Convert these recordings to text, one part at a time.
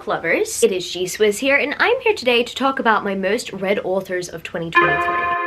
book lovers, it is GSwiz here, and I'm here today to talk about my most read authors of 2023.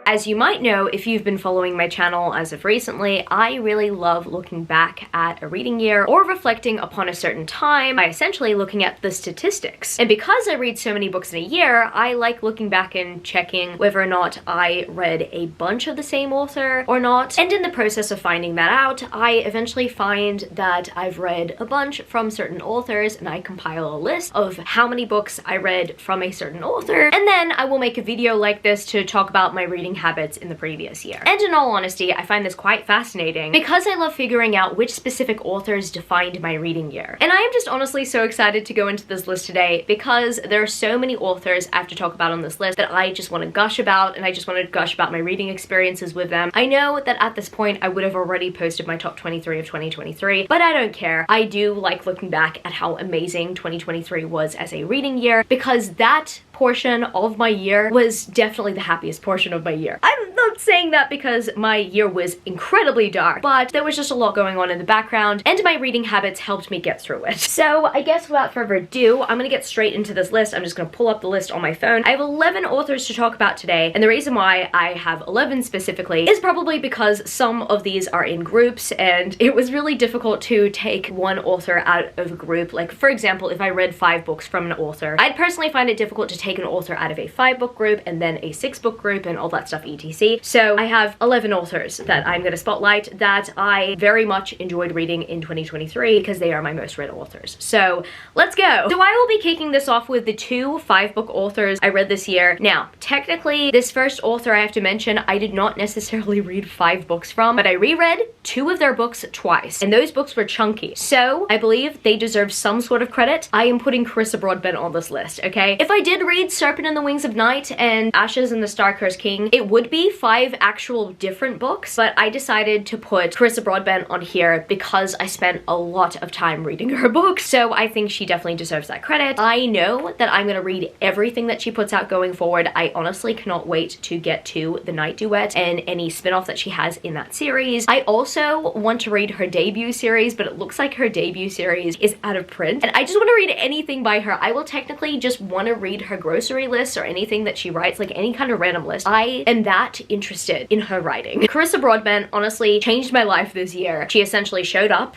As you might know, if you've been following my channel as of recently, I really love looking back at a reading year or reflecting upon a certain time by essentially looking at the statistics. And because I read so many books in a year, I like looking back and checking whether or not I read a bunch of the same author or not. And in the process of finding that out, I eventually find that I've read a bunch from certain authors, and I compile a list of how many books I read from a certain author, and then I will make a video like this to talk about my reading habits in the previous year. And in all honesty, I find this quite fascinating because I love figuring out which specific authors defined my reading year. And I am just honestly so excited to go into this list today because there are so many authors I have to talk about on this list that I just want to gush about, and I just want to gush about my reading experiences with them. I know that at this point I would have already posted my top 23 of 2023, but I don't care. I do like looking back at how amazing 2023 was as a reading year, because that portion of my year was definitely the happiest portion of my year. I'm not saying that because my year was incredibly dark, but there was just a lot going on in the background, and my reading habits helped me get through it. So I guess without further ado, I'm gonna get straight into this list. I'm just gonna pull up the list on my phone. I have 11 authors to talk about today, and the reason why I have 11 specifically is probably because some of these are in groups, and it was really difficult to take one author out of a group. Like, for example, if I read 5 books from an author, I'd personally find it difficult to take an author out of a 5-book group and then a 6-book group and all that stuff, etc. So I have 11 authors that I'm going to spotlight that I very much enjoyed reading in 2023 because they are my most read authors. So let's go. So I will be kicking this off with the 2 5-book authors I read this year. Now, technically, this first author I have to mention, I did not necessarily read 5 books from, but I reread 2 of their books twice, and those books were chunky. So I believe they deserve some sort of credit. I am putting Carissa Broadbent on this list, okay? If I did read Serpent and the Wings of Night and Ashes and the Star-Cursed King, it would be 5 actual different books, but I decided to put Carissa Broadbent on here because I spent a lot of time reading her books, so I think she definitely deserves that credit. I know that I'm gonna read everything that she puts out going forward. I honestly cannot wait to get to the Night Duet and any spin-off that she has in that series. I also want to read her debut series, but it looks like her debut series is out of print, and I just want to read anything by her. I will technically just want to read her grocery list or anything that she writes, like any kind of random list. I am that interested in her writing. Carissa Broadbent honestly changed my life this year. She essentially showed up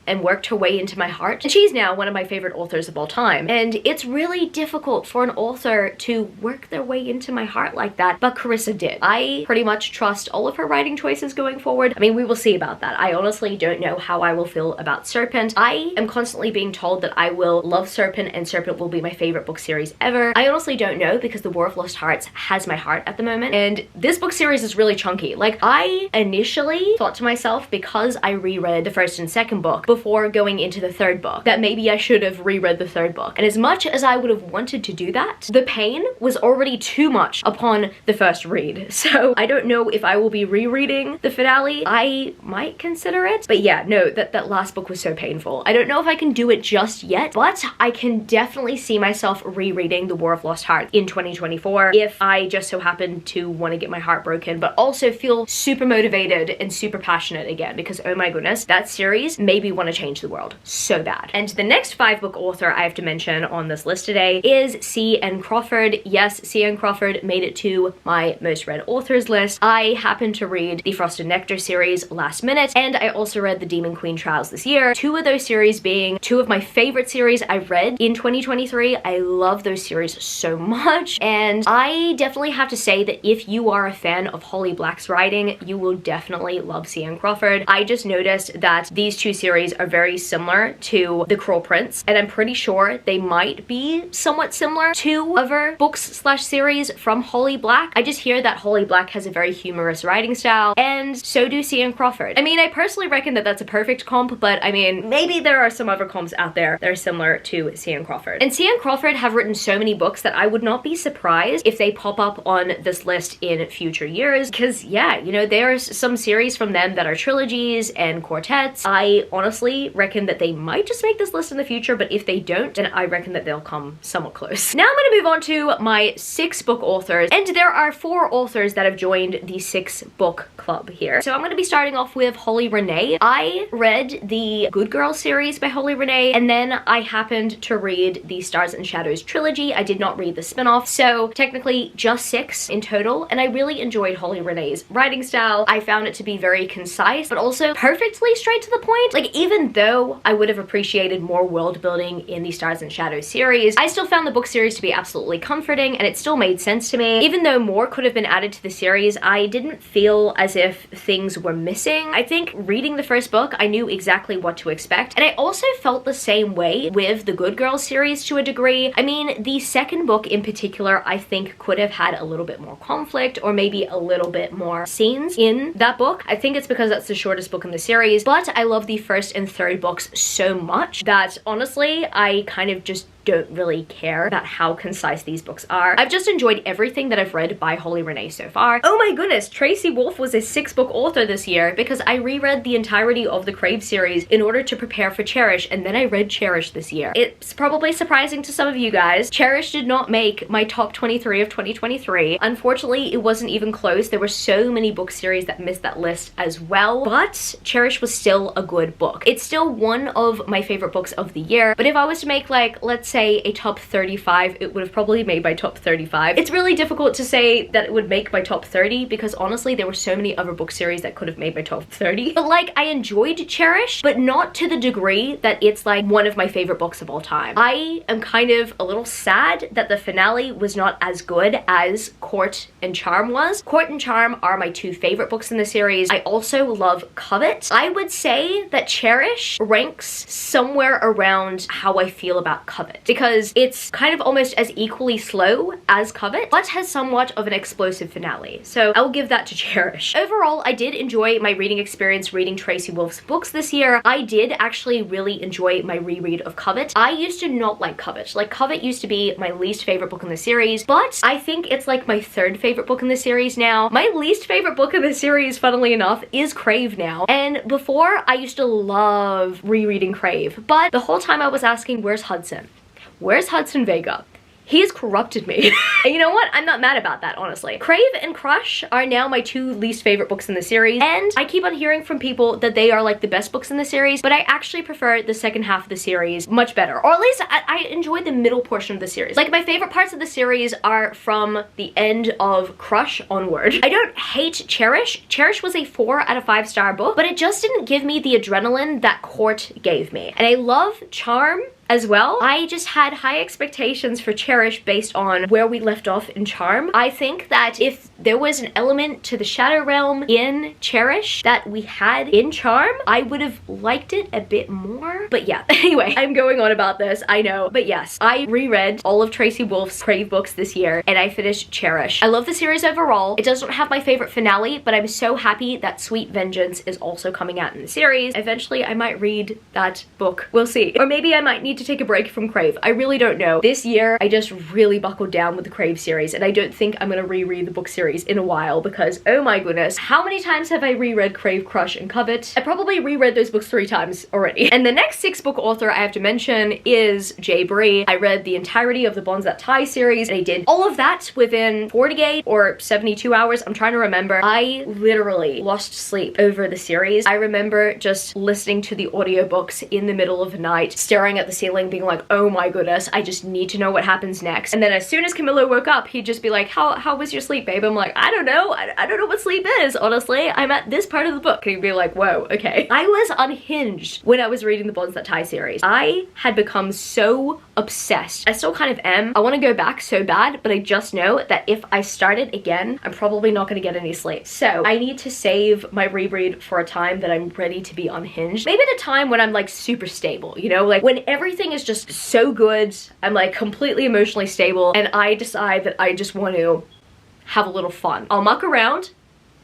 and worked her way into my heart, and she's now one of my favorite authors of all time. And it's really difficult for an author to work their way into my heart like that, but Carissa did. I pretty much trust all of her writing choices going forward. I mean, we will see about that. I honestly don't know how I will feel about Serpent. I am constantly being told that I will love Serpent and Serpent will be my favorite book series ever. I honestly don't know, because The War of Lost Hearts has my heart at the moment, and this book series is really chunky. Like, I initially thought to myself, because I reread the first and second book before going into the third book, that maybe I should have reread the third book. And as much as I would have wanted to do that, the pain was already too much upon the first read. So I don't know if I will be rereading the finale. I might consider it. But yeah, no, that last book was so painful. I don't know if I can do it just yet, but I can definitely see myself rereading The War of Lost Hearts in 2024 if I just so happen to want to get my heart broken, but also feel super motivated and super passionate again, because oh my goodness, that series made me want to change the world so bad. And the next 5-book author I have to mention on this list today is C.N. Crawford. Yes, C.N. Crawford made it to my most read authors list. I happened to read the Frost and Nectar series last minute, and I also read the Demon Queen Trials this year. 2 of those series being 2 of my favorite series I've read in 2023. I love those series so much, and I definitely have to say that if you are a fan of Holly Black's writing, you will definitely love C.N. Crawford. I just noticed that these 2 series are very similar to The Cruel Prince, and I'm pretty sure they might be somewhat similar to other books slash series from Holly Black. I just hear that Holly Black has a very humorous writing style, and so do C.N. Crawford. I mean, I personally reckon that that's a perfect comp, but I mean, maybe there are some other comps out there that are similar to C.N. Crawford. And C.N. Crawford have written so many books that I would not be surprised if they pop up on this list in future years, because yeah, you know, there's some series from them that are trilogies and quartets. I honestly honestly reckon that they might just make this list in the future, but if they don't, then I reckon that they'll come somewhat close. Now I'm gonna move on to my 6 book authors, and there are 4 authors that have joined the 6 book club here. So I'm gonna be starting off with Holly Renee. I read the Good Girl series by Holly Renee, and then I happened to read the Stars and Shadows trilogy. I did not read the spin-off, so technically just 6 in total, and I really enjoyed Holly Renee's writing style. I found it to be very concise, but also perfectly straight to the point. Like, even though I would have appreciated more world building in the Stars and Shadows series, I still found the book series to be absolutely comforting, and it still made sense to me. Even though more could have been added to the series, I didn't feel as if things were missing. I think reading the first book, I knew exactly what to expect, and I also felt the same way with the Good Girl series to a degree. I mean, the second book in particular, I think could have had a little bit more conflict, or maybe a little bit more scenes in that book. I think it's because that's the shortest book in the series, but I love the first and third books so much that honestly, I kind of just don't really care about how concise these books are. I've just enjoyed everything that I've read by Holly Renee so far. Oh my goodness, Tracy Wolf was a 6-book author this year because I reread the entirety of the Crave series in order to prepare for Cherish, and then I read Cherish this year. It's probably surprising to some of you guys. Cherish did not make my top 23 of 2023. Unfortunately, it wasn't even close. There were so many book series that missed that list as well, but Cherish was still a good book. It's still one of my favorite books of the year, but if I was to make, like, let's say a top 35, it would have probably made my top 35. It's really difficult to say that it would make my top 30 because honestly there were so many other book series that could have made my top 30. But like, I enjoyed Cherish, but not to the degree that it's like one of my favorite books of all time. I am kind of a little sad that the finale was not as good as Court and Charm was. Court and Charm are my 2 favorite books in the series. I also love Covet. I would say that Cherish ranks somewhere around how I feel about Covet, because it's kind of almost as equally slow as Covet, but has somewhat of an explosive finale. So I'll give that to Cherish. Overall, I did enjoy my reading experience reading Tracy Wolf's books this year. I did actually really enjoy my reread of Covet. I used to not like Covet. Like, Covet used to be my least favorite book in the series, but I think it's like my 3rd favorite book in the series now. My least favorite book in the series, funnily enough, is Crave now. And before, I used to love rereading Crave, but the whole time I was asking, where's Hudson? Where's Hudson Vega? He has corrupted me. And you know what? I'm not mad about that, honestly. Crave and Crush are now my 2 least favorite books in the series, and I keep on hearing from people that they are like the best books in the series, but I actually prefer the second half of the series much better. Or at least I enjoyed the middle portion of the series. Like, my favorite parts of the series are from the end of Crush onward. I don't hate Cherish. Cherish was a 4 out of 5 star book, but it just didn't give me the adrenaline that Court gave me. And I love Charm as well. I just had high expectations for Cherish based on where we left off in Charm. I think that if there was an element to the Shadow Realm in Cherish that we had in Charm, I would have liked it a bit more. But yeah, anyway, I'm going on about this, I know. But yes, I reread all of Tracy Wolf's Crave books this year, and I finished Cherish. I love the series overall. It doesn't have my favorite finale, but I'm so happy that Sweet Vengeance is also coming out in the series. Eventually, I might read that book. We'll see. Or maybe I might need to take a break from Crave. I really don't know. This year, I just really buckled down with the Crave series, and I don't think I'm gonna reread the book series in a while because, oh my goodness, how many times have I reread Crave, Crush, and Covet? I probably reread those books 3 times already. And the next 6-book author I have to mention is Jay Bree. I read the entirety of the Bonds That Tie series, and I did all of that within 48 or 72 hours. I'm trying to remember. I literally lost sleep over the series. I remember just listening to the audiobooks in the middle of the night, staring at the ceiling, being like, oh my goodness, I just need to know what happens next. And then as soon as Camilo woke up, he'd just be like, how was your sleep, babe? I'm like, I don't know. I don't know what sleep is, honestly. I'm at this part of the book. And he'd be like, whoa, okay. I was unhinged when I was reading the Bonds That Tie series. I had become so obsessed. I still kind of am. I want to go back so bad, but I just know that if I start it again, I'm probably not going to get any sleep. So I need to save my reread for a time that I'm ready to be unhinged. Maybe at a time when I'm like super stable, you know, like when everything is just so good, I'm like completely emotionally stable, and I decide that I just want to have a little fun. I'll muck around,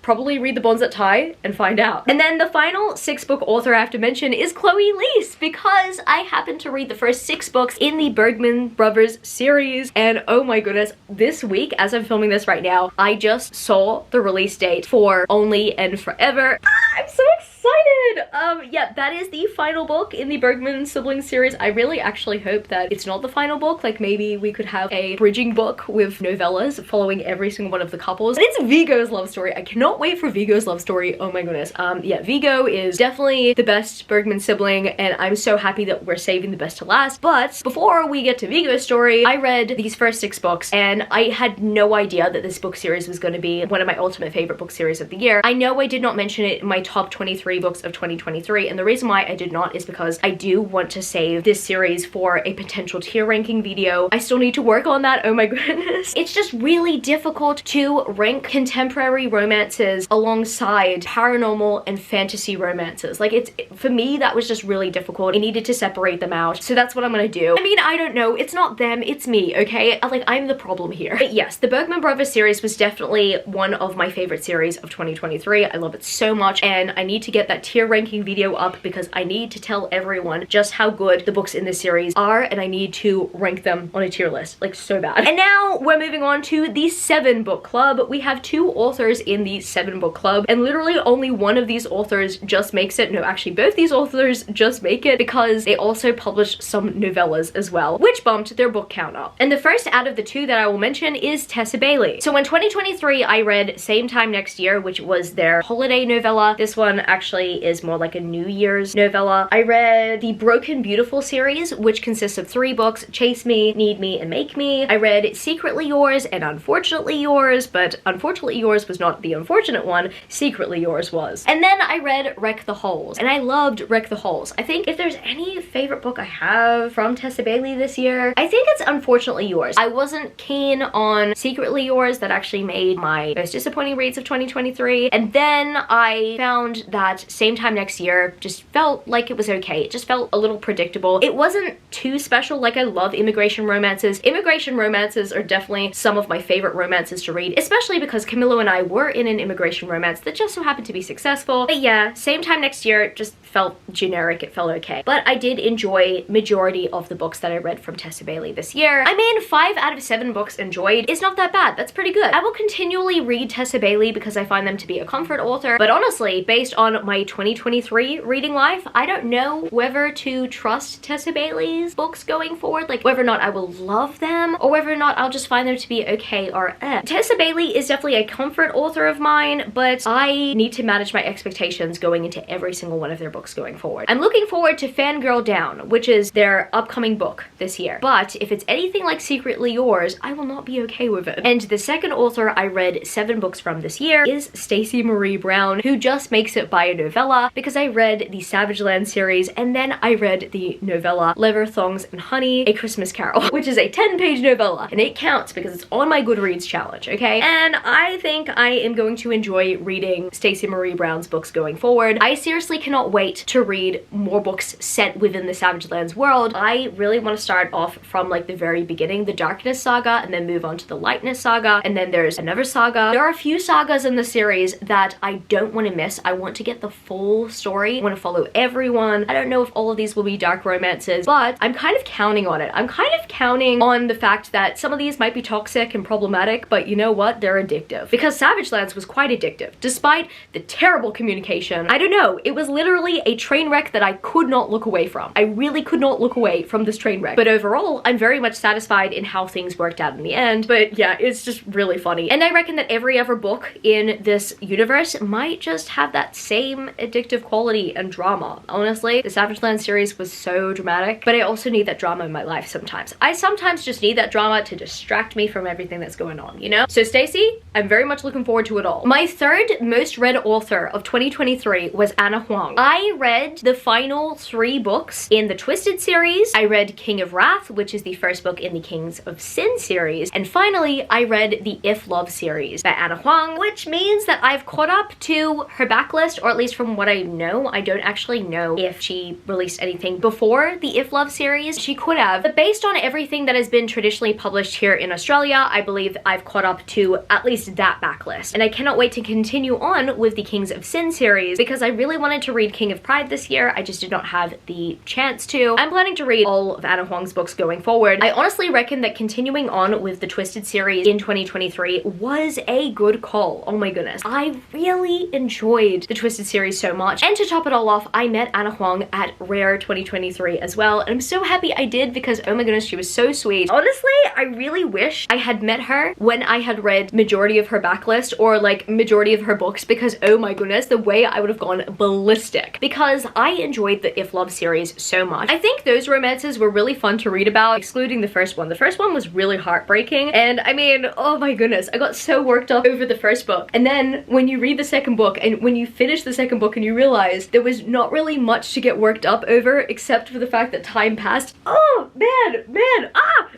probably read the Bonds That Tie, and find out. And then the final 6-book author I have to mention is Chloe Leese, because I happened to read the first 6 books in the Bergman Brothers series, and oh my goodness, this week, as I'm filming this right now, I just saw the release date for Only and Forever. I'm so excited! yeah, that is the final book in the Bergman siblings series. I really actually hope that it's not the final book. Like, maybe we could have a bridging book with novellas following every single one of the couples. And it's Vigo's love story. I cannot wait for Vigo's love story. Oh my goodness. Yeah, Vigo is definitely the best Bergman sibling, and I'm so happy that we're saving the best to last. But before we get to Vigo's story, I read these first 6 books, and I had no idea that this book series was going to be one of my ultimate favorite book series of the year. I know I did not mention it in my top 23 books of 2023, and the reason why I did not is because I do want to save this series for a potential tier ranking video. I still need to work on that. Oh my goodness. It's just really difficult to rank contemporary romances alongside paranormal and fantasy romances. Like, for me, that was just really difficult. I needed to separate them out. So that's what I'm gonna do. I mean, I don't know. It's not them, it's me, okay? Like, I'm the problem here. But yes, the Bergman Brothers series was definitely one of my favorite series of 2023. I love it so much, and I need to get that tier ranking video up because I need to tell everyone just how good the books in this series are, and I need to rank them on a tier list, like, so bad. And now we're moving on to the 7 book club. We have 2 authors in the 7 book club, and literally only one of these authors just makes it. No, actually both these authors just make it because they also published some novellas as well, which bumped their book count up. And the first out of the 2 that I will mention is Tessa Bailey. So in 2023, I read Same Time Next Year, which was their holiday novella. This one actually is more like a New Year's novella. I read the Broken Beautiful series, which consists of 3 books, Chase Me, Need Me, and Make Me. I read Secretly Yours and Unfortunately Yours, but Unfortunately Yours was not the unfortunate one, Secretly Yours was. And then I read Wreck the Holes, and I loved Wreck the Holes. I think if there's any favorite book I have from Tessa Bailey this year, I think it's Unfortunately Yours. I wasn't keen on Secretly Yours. That actually made my most disappointing reads of 2023. And then I found that Same Time Next Year just felt like it was okay. It just felt a little predictable. It wasn't too special. Like, I love immigration romances. Immigration romances are definitely some of my favorite romances to read, especially because Camilo and I were in an immigration romance that just so happened to be successful. But yeah, Same Time Next Year just felt generic. It felt okay. But I did enjoy majority of the books that I read from Tessa Bailey this year. I mean, 5 out of 7 books enjoyed is not that bad. That's pretty good. I will continually read Tessa Bailey because I find them to be a comfort author. But honestly, based on my 2023 reading life, I don't know whether to trust Tessa Bailey's books going forward. Like, whether or not I will love them or whether or not I'll just find them to be okay or eh. Tessa Bailey is definitely a comfort author of mine, but I need to manage my expectations going into every single one of their books going forward. I'm looking forward to Fangirl Down, which is their upcoming book this year. But if it's anything like Secretly Yours, I will not be okay with it. And the second author I read 7 books from this year is Stacey Marie Brown, who just makes it by a novella because I read the Savage Land series and then I read the novella Leather, Thongs, and Honey, A Christmas Carol, which is a 10-page novella, and it counts because it's on my Goodreads challenge, okay? And I think I am going to enjoy reading Stacey Marie Brown's books going forward. I seriously cannot wait to read more books set within the Savage Lands world. I really want to start off from like the very beginning, the Darkness Saga, and then move on to the Lightness Saga, and then there's another saga. There are a few sagas in the series that I don't want to miss. I want to get the full story. I want to follow everyone. I don't know if all of these will be dark romances, but I'm kind of counting on it. I'm kind of counting on the fact that some of these might be toxic and problematic, but you know what? They're addictive. Because Savage Lands was quite addictive. Despite the terrible communication, I don't know, it was literally a train wreck that I could not look away from. I really could not look away from this train wreck. But overall, I'm very much satisfied in how things worked out in the end. But yeah, it's just really funny. And I reckon that every other book in this universe might just have that same addictive quality and drama. Honestly, the Savage Land series was so dramatic, but I also need that drama in my life sometimes. I sometimes just need that drama to distract me from everything that's going on, you know? So Stacey, I'm very much looking forward to it all. My third most read author of 2023 was Anna Huang. I read the final 3 books in the Twisted series. I read King of Wrath, which is the first book in the Kings of Sin series. And finally, I read the If Love series by Anna Huang, which means that I've caught up to her backlist, or at least from what I know. I don't actually know if she released anything before the If Love series. She could have, but based on everything that has been traditionally published here in Australia, I believe I've caught up to at least that backlist. And I cannot wait to continue on with the Kings of Sin series because I really wanted to read King Wing of Pride this year. I just did not have the chance to. I'm planning to read all of Anna Huang's books going forward. I honestly reckon that continuing on with the Twisted series in 2023 was a good call. Oh my goodness. I really enjoyed the Twisted series so much. And to top it all off, I met Anna Huang at Rare 2023 as well. And I'm so happy I did because, oh my goodness, she was so sweet. Honestly, I really wish I had met her when I had read majority of her backlist or like majority of her books, because oh my goodness, the way I would have gone ballistic, because I enjoyed the If Love series so much. I think those romances were really fun to read about, excluding the first one. The first one was really heartbreaking, and I mean, oh my goodness, I got so worked up over the first book. And then when you read the second book and when you finish the second book and you realize there was not really much to get worked up over except for the fact that time passed. Oh man,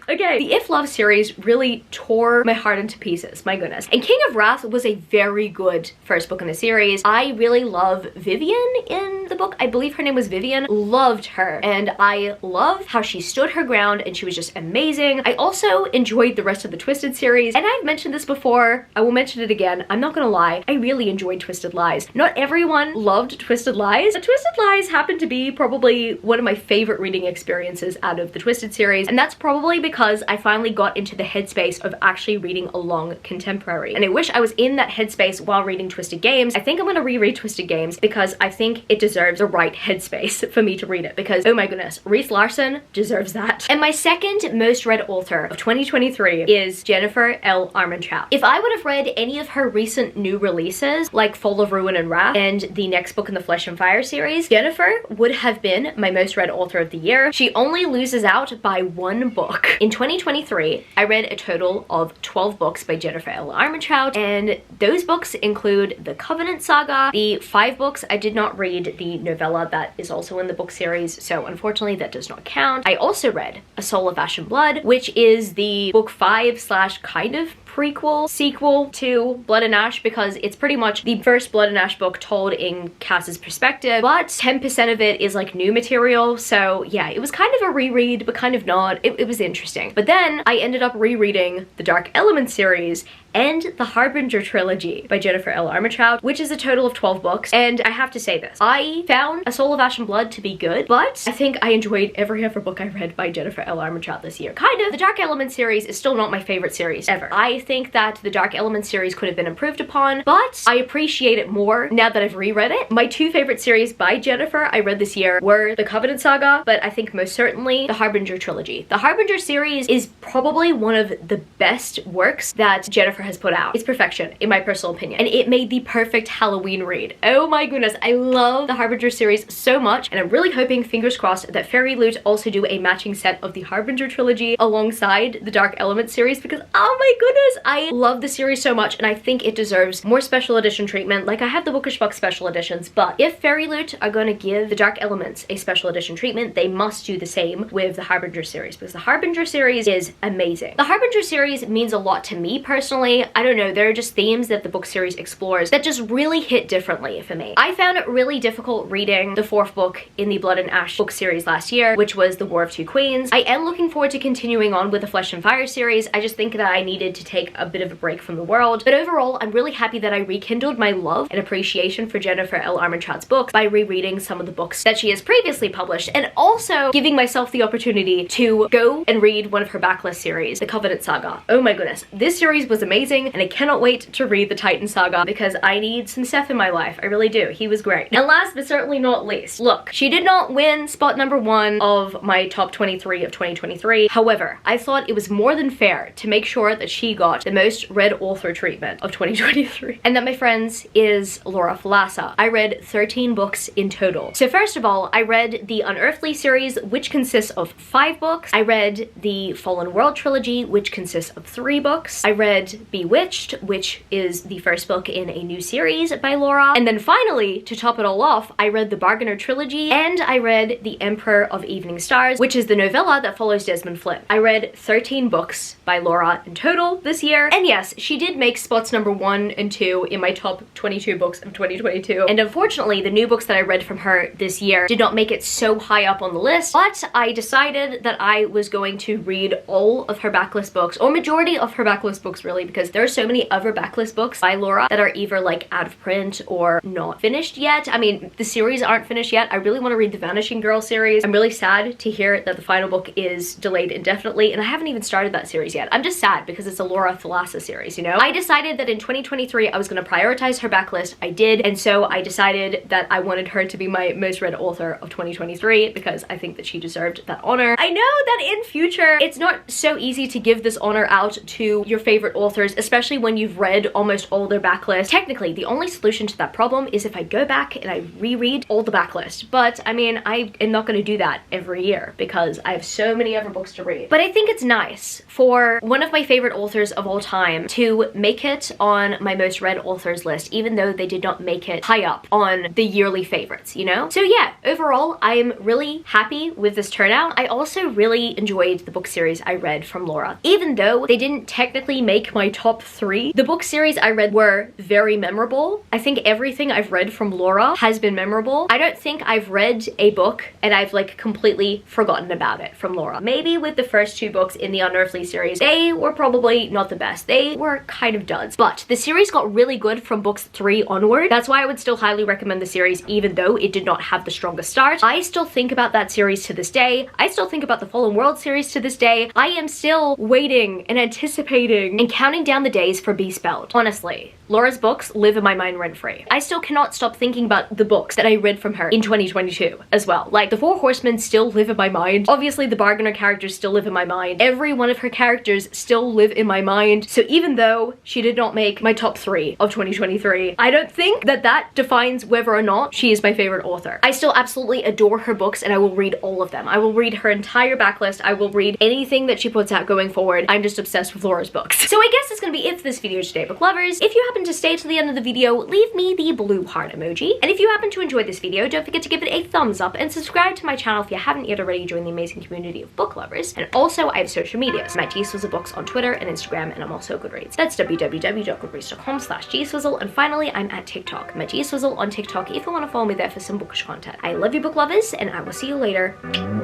okay. The If Love series really tore my heart into pieces, my goodness. And King of Wrath was a very good first book in the series. I really love Vivian in the book. I believe her name was Vivian. Loved her, and I love how she stood her ground and she was just amazing. I also enjoyed the rest of the Twisted series, and I've mentioned this before, I will mention it again. I'm not gonna lie, I really enjoyed Twisted Lies. Not everyone loved Twisted Lies, but Twisted Lies happened to be probably one of my favorite reading experiences out of the Twisted series, and that's probably because I finally got into the headspace of actually reading a long contemporary. And I wish I was in that headspace while reading Twisted Games. I think I'm gonna reread Twisted Games because I think it deserves the right headspace for me to read it, because oh my goodness, Reese Larson deserves that. And my second most read author of 2023 is Jennifer L. Armentrout. If I would have read any of her recent new releases, like Fall of Ruin and Wrath and the next book in the Flesh and Fire series, Jennifer would have been my most read author of the year. She only loses out by one book. In 2023, I read a total of 12 books by Jennifer L. Armentrout, and those books include the Covenant Saga, the 5 books I did not read, the novella that is also in the book series, so unfortunately that does not count. I also read A Soul of Ash and Blood, which is the book 5 slash kind of prequel, sequel to Blood and Ash, because it's pretty much the first Blood and Ash book told in Cass's perspective, but 10% of it is like new material, so yeah, it was kind of a reread, but kind of not. It was interesting. But then I ended up rereading the Dark Element series and the Harbinger trilogy by Jennifer L. Armentrout, which is a total of 12 books. And I have to say this, I found A Soul of Ash and Blood to be good, but I think I enjoyed every other book I read by Jennifer L. Armentrout this year. Kind of. The Dark Element series is still not my favorite series ever. I think that the Dark Element series could have been improved upon, but I appreciate it more now that I've reread it. My 2 favorite series by Jennifer I read this year were the Covenant Saga, but I think most certainly the Harbinger trilogy. The Harbinger series is probably one of the best works that Jennifer has put out. It's perfection, in my personal opinion, and it made the perfect Halloween read. Oh my goodness, I love the Harbinger series so much, and I'm really hoping, fingers crossed, that Fairy Loot also do a matching set of the Harbinger trilogy alongside the Dark Element series, because oh my goodness, I love the series so much, and I think it deserves more special edition treatment. Like, I have the Bookish Box special editions, but if Fairy Loot are going to give the Dark Elements a special edition treatment, they must do the same with the Harbinger series, because the Harbinger series is amazing. The Harbinger series means a lot to me personally. I don't know, there are just themes that the book series explores that just really hit differently for me. I found it really difficult reading the 4th book in the Blood and Ash book series last year, which was The War of Two Queens. I am looking forward to continuing on with the Flesh and Fire series. I just think that I needed to take a bit of a break from the world. But overall, I'm really happy that I rekindled my love and appreciation for Jennifer L. Armentrout's books by rereading some of the books that she has previously published, and also giving myself the opportunity to go and read one of her backlist series, The Covenant Saga. Oh my goodness, this series was amazing, and I cannot wait to read the Titan Saga because I need some Seth in my life. I really do. He was great. And last but certainly not least, look, she did not win spot number 1 of my top 23 of 2023. However, I thought it was more than fair to make sure that she got the most read author treatment of 2023. And that, my friends, is Laura Thalassa. I read 13 books in total. So first of all, I read the Unearthly series, which consists of 5 books. I read the Fallen World trilogy, which consists of 3 books. I read Bewitched, which is the first book in a new series by Laura. And then finally, to top it all off, I read the Bargainer trilogy, and I read The Emperor of Evening Stars, which is the novella that follows Desmond Flynn. I read 13 books by Laura in total this year. And yes, she did make spots number 1 and 2 in my top 22 books of 2022. And unfortunately, the new books that I read from her this year did not make it so high up on the list, but I decided that I was going to read all of her backlist books, or majority of her backlist books really, because there are so many other backlist books by Laura that are either like out of print or not finished yet. I mean, the series aren't finished yet. I really want to read the Vanishing Girl series. I'm really sad to hear that the final book is delayed indefinitely, and I haven't even started that series yet. I'm just sad because it's a Laura Thalassa series, you know? I decided that in 2023 I was going to prioritize her backlist. I did, and so I decided that I wanted her to be my most read author of 2023 because I think that she deserved that honor. I know that in future it's not so easy to give this honor out to your favorite authors, especially when you've read almost all their backlist. Technically, the only solution to that problem is if I go back and I reread all the backlist, but I mean, I am not going to do that every year because I have so many other books to read. But I think it's nice for one of my favorite authors of all time to make it on my most read authors list, even though they did not make it high up on the yearly favorites, you know? So yeah, overall, I am really happy with this turnout. I also really enjoyed the book series I read from Laura. Even though they didn't technically make my top 3, the book series I read were very memorable. I think everything I've read from Laura has been memorable. I don't think I've read a book and I've like completely forgotten about it from Laura. Maybe with the first 2 books in the Unearthly series, they were probably not the best. They were kind of duds, but the series got really good from books 3 onward. That's why I would still highly recommend the series, even though it did not have the strongest start. I still think about that series to this day. I still think about the Fallen World series to this day. I am still waiting and anticipating and counting down the days for Be Spelled. Honestly, Laura's books live in my mind rent-free. I still cannot stop thinking about the books that I read from her in 2022 as well. Like, the Four Horsemen still live in my mind. Obviously, the Bargainer characters still live in my mind. Every one of her characters still live in my mind. So even though she did not make my top 3 of 2023, I don't think that that defines whether or not she is my favorite author. I still absolutely adore her books and I will read all of them. I will read her entire backlist. I will read anything that she puts out going forward. I'm just obsessed with Laura's books. So I guess that's gonna be it for this video today, book lovers. If you happen to stay to the end of the video, leave me the blue heart emoji. And if you happen to enjoy this video, don't forget to give it a thumbs up and subscribe to my channel if you haven't yet already joined the amazing community of book lovers. And also, I have social medias. I'm at gswizzelbooks on Twitter and Instagram, and I'm also GOODREADS. That's www.goodreads.com/gswizzle. And finally, I'm at TikTok. I'm at gswizzle on TikTok if you want to follow me there for some bookish content. I love you, book lovers, and I will see you later.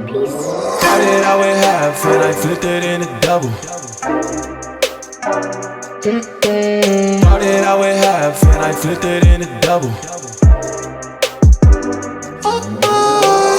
Peace. Started out with half and I flipped it in a double. Started out with half and I flipped it in a double.